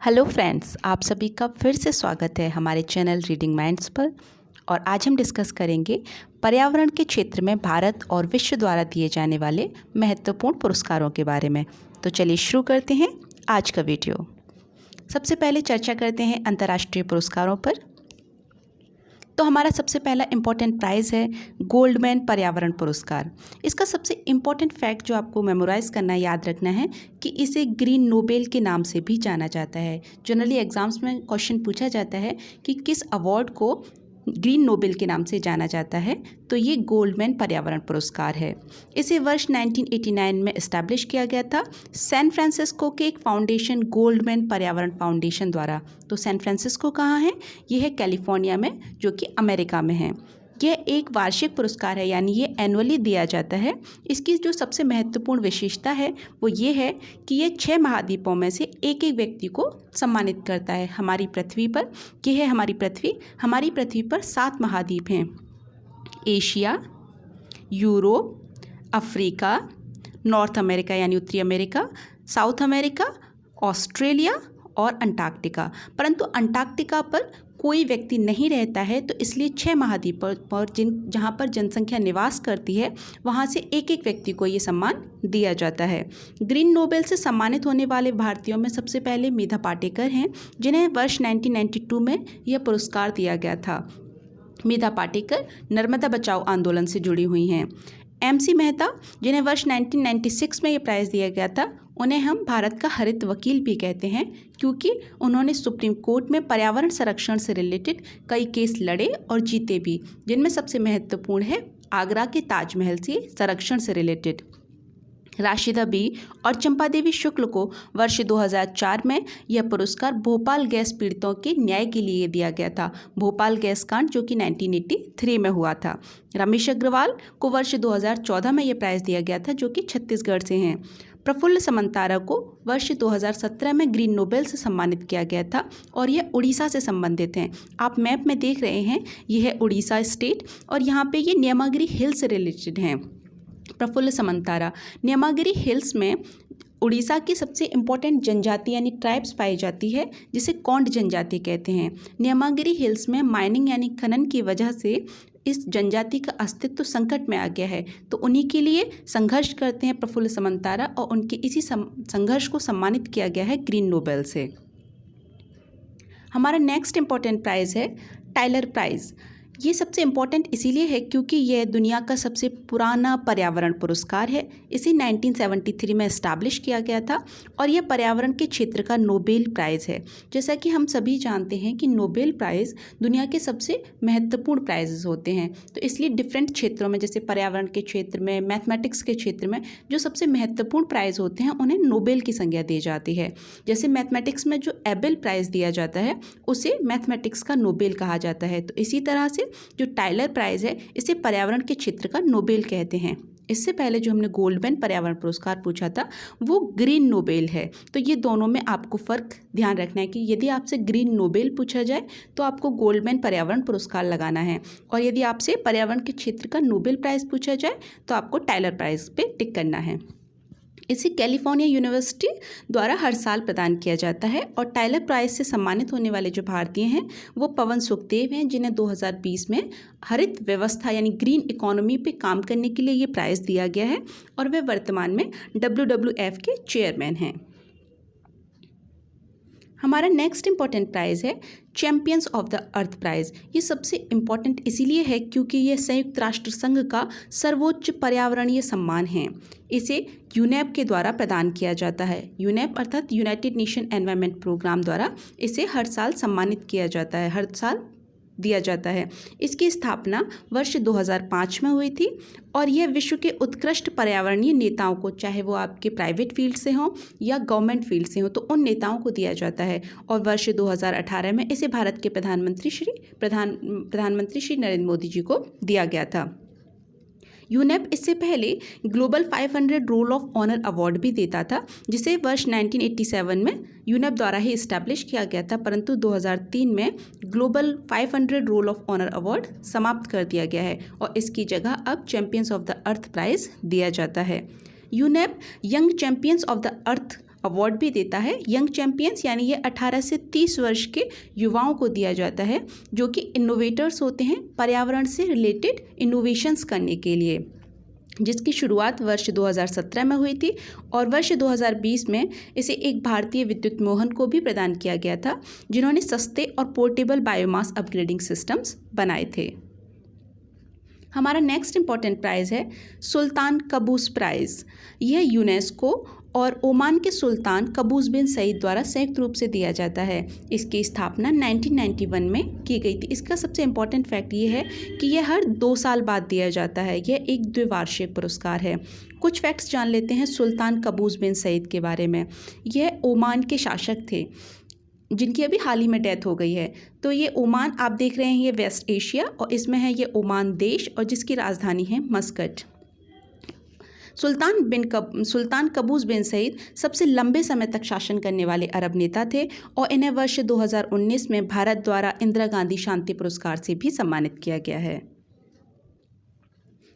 Hello friends, आप सभी का फिर से स्वागत है हमारे चैनल रीडिंग माइंड्स पर। और आज हम डिस्कस करेंगे पर्यावरण के क्षेत्र में भारत और विश्व द्वारा दिए जाने वाले महत्वपूर्ण पुरस्कारों के बारे में। तो चलिए शुरू करते हैं आज का वीडियो। सबसे पहले चर्चा करते हैं अंतर्राष्ट्रीय पुरस्कारों पर। तो हमारा सबसे पहला इम्पॉर्टेंट प्राइज़ है गोल्डमैन पर्यावरण पुरस्कार। इसका सबसे इम्पॉर्टेंट फैक्ट जो आपको मेमोराइज़ करना याद रखना है कि इसे ग्रीन नोबेल के नाम से भी जाना जाता है। जनरली एग्जाम्स में क्वेश्चन पूछा जाता है कि किस अवार्ड को ग्रीन नोबेल के नाम से जाना जाता है, तो ये गोल्डमैन पर्यावरण पुरस्कार है। इसे वर्ष 1989 में इस्टेब्लिश किया गया था सैन फ्रांसिस्को के एक फाउंडेशन गोल्डमैन पर्यावरण फाउंडेशन द्वारा। तो सैन फ्रांसिस्को कहाँ है? ये है कैलिफोर्निया में, जो कि अमेरिका में है। यह एक वार्षिक पुरस्कार है, यानी ये एनुअली दिया जाता है। इसकी जो सबसे महत्वपूर्ण विशेषता है वो ये है कि ये 6 महाद्वीपों में से एक एक व्यक्ति को सम्मानित करता है। हमारी पृथ्वी पर ये है हमारी पृथ्वी पर 7 महाद्वीप हैं: Asia, Europe, Africa, north America यानी उत्तरी अमेरिका, साउथ अमेरिका, ऑस्ट्रेलिया और अंटार्कटिका। परंतु अंटार्कटिका पर कोई व्यक्ति नहीं रहता है, तो इसलिए 6 महाद्वीप पर जहाँ पर जनसंख्या निवास करती है वहाँ से एक एक व्यक्ति को ये सम्मान दिया जाता है। ग्रीन नोबेल से सम्मानित होने वाले भारतीयों में सबसे पहले मेधा पाटेकर हैं, जिन्हें वर्ष 1992 में यह पुरस्कार दिया गया था। मेधा पाटेकर नर्मदा बचाओ आंदोलन से जुड़ी हुई हैं। MC मेहता, जिन्हें वर्ष 1996 में ये प्राइज़ दिया गया था, उन्हें हम भारत का हरित वकील भी कहते हैं, क्योंकि उन्होंने सुप्रीम कोर्ट में पर्यावरण संरक्षण से रिलेटेड कई केस लड़े और जीते भी, जिनमें सबसे महत्वपूर्ण है आगरा के ताजमहल से संरक्षण से रिलेटेड। राशिदा बी और चंपा देवी शुक्ल को वर्ष 2004 में यह पुरस्कार भोपाल गैस पीड़ितों के न्याय के लिए दिया गया था। भोपाल गैस कांड जो कि 1983 में हुआ था। रमेश अग्रवाल को वर्ष 2014 में यह प्राइज़ दिया गया था, जो कि छत्तीसगढ़ से हैं। प्रफुल्ल समंतारा को वर्ष 2017 में ग्रीन नोबेल से सम्मानित किया गया था और यह उड़ीसा से संबंधित हैं। आप मैप में देख रहे हैं, यह है उड़ीसा स्टेट और यहाँ पे ये न्यमागिरी हिल से रिलेटेड हैं। प्रफुल्ल समंतारा, न्यमागिरी हिल्स में उड़ीसा की सबसे इम्पॉर्टेंट जनजाति यानी ट्राइब्स पाई जाती है, जिसे कौंड जनजाति कहते हैं। न्यमागिरी हिल्स में माइनिंग यानी खनन की वजह से इस जनजाति का अस्तित्व संकट में आ गया है, तो उन्हीं के लिए संघर्ष करते हैं प्रफुल्ल समंतारा और उनके इसी संघर्ष को सम्मानित किया गया है ग्रीन नोबेल से। हमारा नेक्स्ट इम्पॉर्टेंट प्राइज़ है टाइलर प्राइज़। ये सबसे इम्पॉर्टेंट इसीलिए है क्योंकि यह दुनिया का सबसे पुराना पर्यावरण पुरस्कार है। इसे 1973 में इस्टेब्लिश किया गया था और यह पर्यावरण के क्षेत्र का नोबेल प्राइज़ है। जैसा कि हम सभी जानते हैं कि नोबेल प्राइज़ दुनिया के सबसे महत्वपूर्ण प्राइजेस होते हैं, तो इसलिए डिफरेंट क्षेत्रों में, जैसे पर्यावरण के क्षेत्र में, मैथमेटिक्स के क्षेत्र में जो सबसे महत्वपूर्ण प्राइज़ होते हैं उन्हें नोबेल की संज्ञा दी जाती है। जैसे मैथमेटिक्स में जो एबेल प्राइज़ दिया जाता है उसे मैथमेटिक्स का नोबेल कहा जाता है, तो इसी तरह से जो टाइलर प्राइज़ है इसे पर्यावरण के क्षेत्र का नोबेल कहते हैं। इससे पहले जो हमने गोल्डमैन पर्यावरण पुरस्कार पूछा था वो ग्रीन नोबेल है। तो ये दोनों में आपको फ़र्क ध्यान रखना है कि यदि आपसे ग्रीन नोबेल पूछा जाए तो आपको गोल्डमैन पर्यावरण पुरस्कार लगाना है, और यदि आपसे पर्यावरण के क्षेत्र का नोबेल प्राइज़ पूछा जाए तो आपको टाइलर प्राइज़ पे टिक करना है। इसे कैलिफोर्निया यूनिवर्सिटी द्वारा हर साल प्रदान किया जाता है और टाइलर प्राइज़ से सम्मानित होने वाले जो भारतीय हैं वो पवन सुखदेव हैं, जिन्हें 2020 में हरित व्यवस्था यानी ग्रीन इकोनॉमी पे काम करने के लिए ये प्राइज़ दिया गया है और वे वर्तमान में WWF के चेयरमैन हैं। हमारा नेक्स्ट इम्पॉर्टेंट प्राइज़ है Champions of the Earth prize. ये सबसे इम्पॉर्टेंट इसीलिए है क्योंकि यह संयुक्त राष्ट्र संघ का सर्वोच्च पर्यावरणीय सम्मान है। इसे यूनेप के द्वारा प्रदान किया जाता है। यूनेप अर्थात यूनाइटेड नेशन एनवायरनमेंट प्रोग्राम द्वारा इसे हर साल सम्मानित किया जाता है, हर साल दिया जाता है। इसकी स्थापना वर्ष 2005 में हुई थी और यह विश्व के उत्कृष्ट पर्यावरणीय नेताओं को, चाहे वो आपके प्राइवेट फील्ड से हों या गवर्नमेंट फील्ड से हों, तो उन नेताओं को दिया जाता है। और वर्ष 2018 में इसे भारत के प्रधानमंत्री श्री नरेंद्र मोदी जी को दिया गया था। यूनेप इससे पहले global 500 roll of honour award भी देता था, जिसे वर्ष 1987 में यूनेप द्वारा ही इस्टेब्लिश किया गया था, परंतु 2003 में global 500 roll of honour award समाप्त कर दिया गया है और इसकी जगह अब Champions of the Earth prize दिया जाता है। UNEP young Champions of the Earth award भी देता है यंग चैंपियंस, यानी ये 18 से 30 वर्ष के युवाओं को दिया जाता है जो कि इनोवेटर्स होते हैं पर्यावरण से रिलेटेड इनोवेशंस करने के लिए, जिसकी शुरुआत वर्ष 2017 में हुई थी और वर्ष 2020 में इसे एक भारतीय विद्युत मोहन को भी प्रदान किया गया था जिन्होंने सस्ते और पोर्टेबल बायोमास अपग्रेडिंग सिस्टम्स बनाए थे। हमारा नेक्स्ट इम्पॉर्टेंट प्राइज़ है सुल्तान कबूस प्राइज़। यह यूनेस्को और ओमान के सुल्तान कबूस बिन सईद द्वारा संयुक्त रूप से दिया जाता है। इसकी स्थापना 1991 में की गई थी। इसका सबसे इम्पॉर्टेंट फैक्ट ये है कि यह हर 2 साल बाद दिया जाता है। यह एक द्विवार्षिक पुरस्कार है। कुछ फैक्ट्स जान लेते हैं सुल्तान कबूस बिन सईद के बारे में। यह ओमान के शासक थे जिनकी अभी हाल ही में डेथ हो गई है। तो ये ओमान आप देख रहे हैं, ये वेस्ट एशिया और इसमें है ये ओमान देश और जिसकी राजधानी है मस्कट। सुल्तान कबूस बिन सईद सबसे लंबे समय तक शासन करने वाले अरब नेता थे और इन्हें वर्ष 2019 में भारत द्वारा इंदिरा गांधी शांति पुरस्कार से भी सम्मानित किया गया है।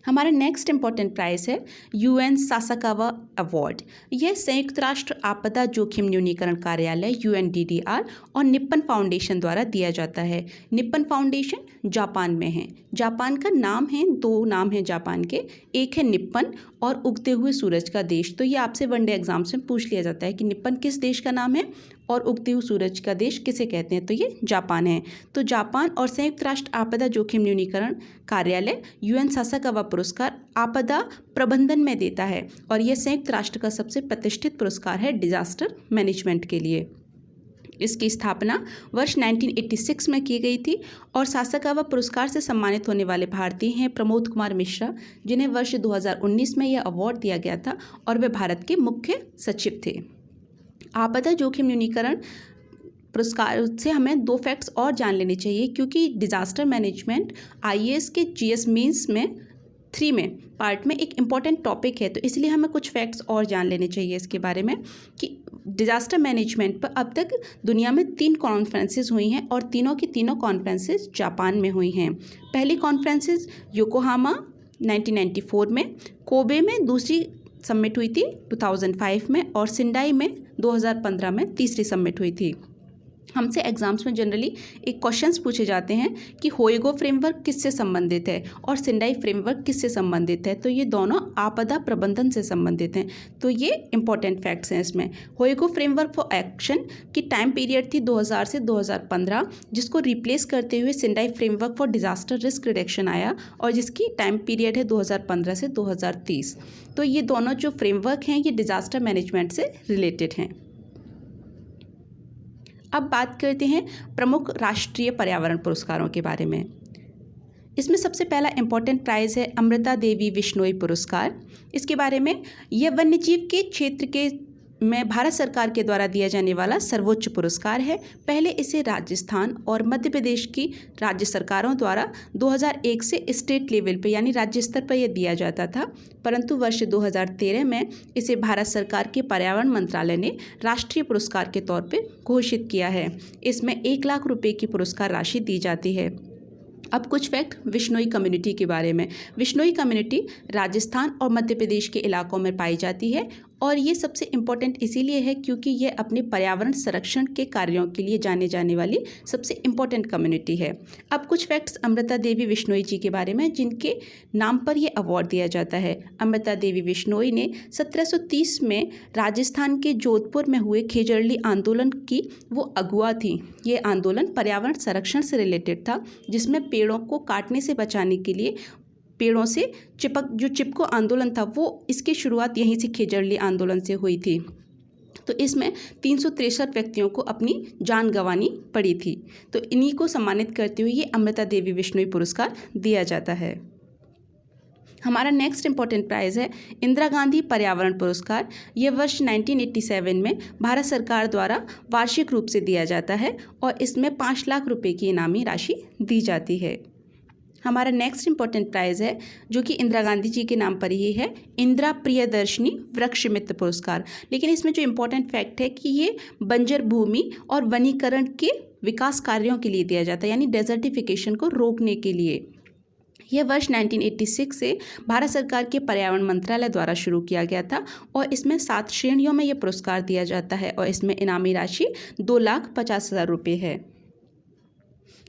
हमारा नेक्स्ट इम्पॉर्टेंट प्राइज़ है यूएन सासाकावा अवार्ड। यह संयुक्त राष्ट्र आपदा जोखिम न्यूनीकरण कार्यालय UNDDR और निप्पन फाउंडेशन द्वारा दिया जाता है। निप्पन फाउंडेशन जापान में है। जापान का नाम है, 2 नाम हैं जापान के, एक है निप्पन और उगते हुए सूरज का देश। तो ये आपसे वनडे एग्जाम्स में पूछ लिया जाता है कि निप्पन किस देश का नाम है और उगते हुए सूरज का देश किसे कहते हैं, तो ये जापान है। तो जापान और संयुक्त राष्ट्र आपदा जोखिम न्यूनीकरण कार्यालय UN सासाकावा पुरस्कार आपदा प्रबंधन में देता है और यह संयुक्त राष्ट्र का सबसे प्रतिष्ठित पुरस्कार है डिजास्टर मैनेजमेंट के लिए। इसकी स्थापना वर्ष 1986 में की गई थी और सासाकावा पुरस्कार से सम्मानित होने वाले भारतीय हैं प्रमोद कुमार मिश्रा, जिन्हें वर्ष 2019 में यह अवार्ड दिया गया था और वे भारत के मुख्य सचिव थे। आपदा जोखिम न्यूनीकरण पुरस्कार से हमें 2 फैक्ट्स और जान लेने चाहिए, क्योंकि डिज़ास्टर मैनेजमेंट IAS के GS मेंस में 3 में पार्ट में एक इम्पॉर्टेंट टॉपिक है। तो इसलिए हमें कुछ फैक्ट्स और जान लेने चाहिए इसके बारे में कि डिज़ास्टर मैनेजमेंट पर अब तक दुनिया में 3 कॉन्फ्रेंसेस हुई हैं और तीनों की तीनों कॉन्फ्रेंसेस जापान में हुई हैं। पहली कॉन्फ्रेंसेस योकोहामा 1994 में, कोबे में दूसरी सबमिट हुई थी 2005 में और सिंडाई में 2015 में तीसरी सबमिट हुई थी। हमसे एग्जाम्स में जनरली एक क्वेश्चंस पूछे जाते हैं कि होएगो फ्रेमवर्क किससे संबंधित है और सिंडाई फ्रेमवर्क किससे संबंधित है, तो ये दोनों आपदा प्रबंधन से संबंधित हैं। तो ये इंपॉर्टेंट फैक्ट्स हैं इसमें। होएगो फ्रेमवर्क फॉर एक्शन की टाइम पीरियड थी 2000 से 2015, जिसको रिप्लेस करते हुए Sendai framework for disaster risk reduction आया और जिसकी टाइम पीरियड है 2015 से 2030। तो ये दोनों जो फ्रेमवर्क हैं ये डिजास्टर मैनेजमेंट से रिलेटेड हैं। अब बात करते हैं प्रमुख राष्ट्रीय पर्यावरण पुरस्कारों के बारे में। इसमें सबसे पहला इम्पॉर्टेंट प्राइज़ है अमृता देवी विश्नोई पुरस्कार। इसके बारे में यह वन्यजीव के क्षेत्र के में भारत सरकार के द्वारा दिया जाने वाला सर्वोच्च पुरस्कार है। पहले इसे राजस्थान और मध्य प्रदेश की राज्य सरकारों द्वारा 2001 से स्टेट लेवल पे यानी राज्य स्तर पर यह दिया जाता था, परंतु वर्ष 2013 में इसे भारत सरकार के पर्यावरण मंत्रालय ने राष्ट्रीय पुरस्कार के तौर पे घोषित किया है। इसमें 1 लाख रुपए की पुरस्कार राशि दी जाती है। अब कुछ फैक्ट विश्नोई कम्युनिटी के बारे में। विश्नोई कम्युनिटी राजस्थान और मध्य प्रदेश के इलाकों में पाई जाती है और ये सबसे इम्पोर्टेंट इसीलिए है क्योंकि ये अपने पर्यावरण संरक्षण के कार्यों के लिए जाने जाने वाली सबसे इम्पोर्टेंट कम्युनिटी है। अब कुछ फैक्ट्स अमृता देवी विश्नोई जी के बारे में, जिनके नाम पर ये अवार्ड दिया जाता है। अमृता देवी विश्नोई ने 1730 में राजस्थान के जोधपुर में हुए खेजड़ली आंदोलन की वो अगुआ थी। ये आंदोलन पर्यावरण संरक्षण से रिलेटेड था, जिसमें पेड़ों को काटने से बचाने के लिए पेड़ों से चिपको आंदोलन था, वो इसकी शुरुआत यहीं से खेजड़ली आंदोलन से हुई थी। तो इसमें 363 व्यक्तियों को अपनी जान गंवानी पड़ी थी। तो इन्हीं को सम्मानित करते हुए ये अमृता देवी विश्नोई पुरस्कार दिया जाता है। हमारा नेक्स्ट इम्पॉर्टेंट प्राइज़ है इंदिरा गांधी पर्यावरण पुरस्कार। यह वर्ष 1987 में भारत सरकार द्वारा वार्षिक रूप से दिया जाता है और इसमें 5 लाख रुपए की इनामी राशि दी जाती है। हमारा नेक्स्ट इम्पॉर्टेंट प्राइज़ है जो कि इंदिरा गांधी जी के नाम पर ही है, इंदिरा प्रियदर्शनी वृक्ष मित्र पुरस्कार। लेकिन इसमें जो इम्पोर्टेंट फैक्ट है कि ये बंजर भूमि और वनीकरण के विकास कार्यों के लिए दिया जाता है, यानी डेजर्टिफिकेशन को रोकने के लिए। यह वर्ष 1986 से भारत सरकार के पर्यावरण मंत्रालय द्वारा शुरू किया गया था और इसमें 7 श्रेणियों में यह पुरस्कार दिया जाता है और इसमें इनामी राशि 2,50,000 रुपये है।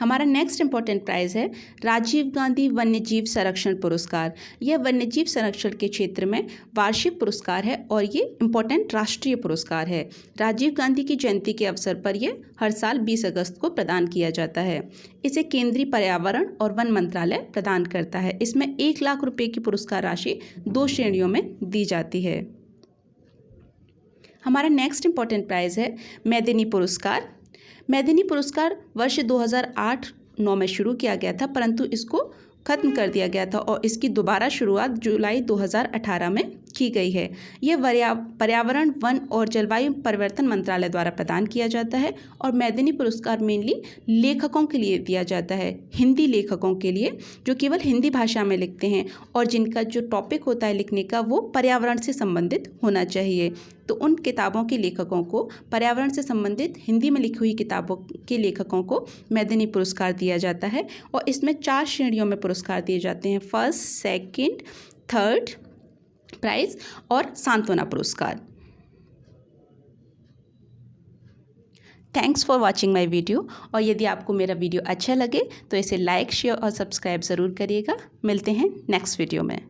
हमारा नेक्स्ट इम्पॉर्टेंट प्राइज़ है राजीव गांधी वन्यजीव संरक्षण पुरस्कार। यह वन्यजीव संरक्षण के क्षेत्र में वार्षिक पुरस्कार है और ये इम्पॉर्टेंट राष्ट्रीय पुरस्कार है। राजीव गांधी की जयंती के अवसर पर यह हर साल 20 अगस्त को प्रदान किया जाता है। इसे केंद्रीय पर्यावरण और वन मंत्रालय प्रदान करता है। इसमें 1 लाख रुपये की पुरस्कार राशि 2 श्रेणियों में दी जाती है। हमारा नेक्स्ट इम्पॉर्टेंट प्राइज़ है मैदिनी पुरस्कार। मैदिनी पुरस्कार वर्ष 2008-9 में शुरू किया गया था, परंतु इसको ख़त्म कर दिया गया था और इसकी दोबारा शुरुआत जुलाई 2018 में की गई है। यह पर्यावरण, वन और जलवायु परिवर्तन मंत्रालय द्वारा प्रदान किया जाता है और मैदिनी पुरस्कार मेनली लेखकों के लिए दिया जाता है, हिंदी लेखकों के लिए जो केवल हिंदी भाषा में लिखते हैं और जिनका जो टॉपिक होता है लिखने का वो पर्यावरण से संबंधित होना चाहिए। तो उन किताबों के लेखकों को, पर्यावरण से संबंधित हिंदी में लिखी हुई किताबों के लेखकों को मैदिनी पुरस्कार दिया जाता है और इसमें 4 श्रेणियों में पुरस्कार दिए जाते हैं, फर्स्ट, सेकंड, थर्ड प्राइज़ और सांत्वना पुरस्कार। Thanks for watching my video. और यदि आपको मेरा वीडियो अच्छा लगे तो इसे लाइक, शेयर और सब्सक्राइब ज़रूर करिएगा। मिलते हैं नेक्स्ट वीडियो में।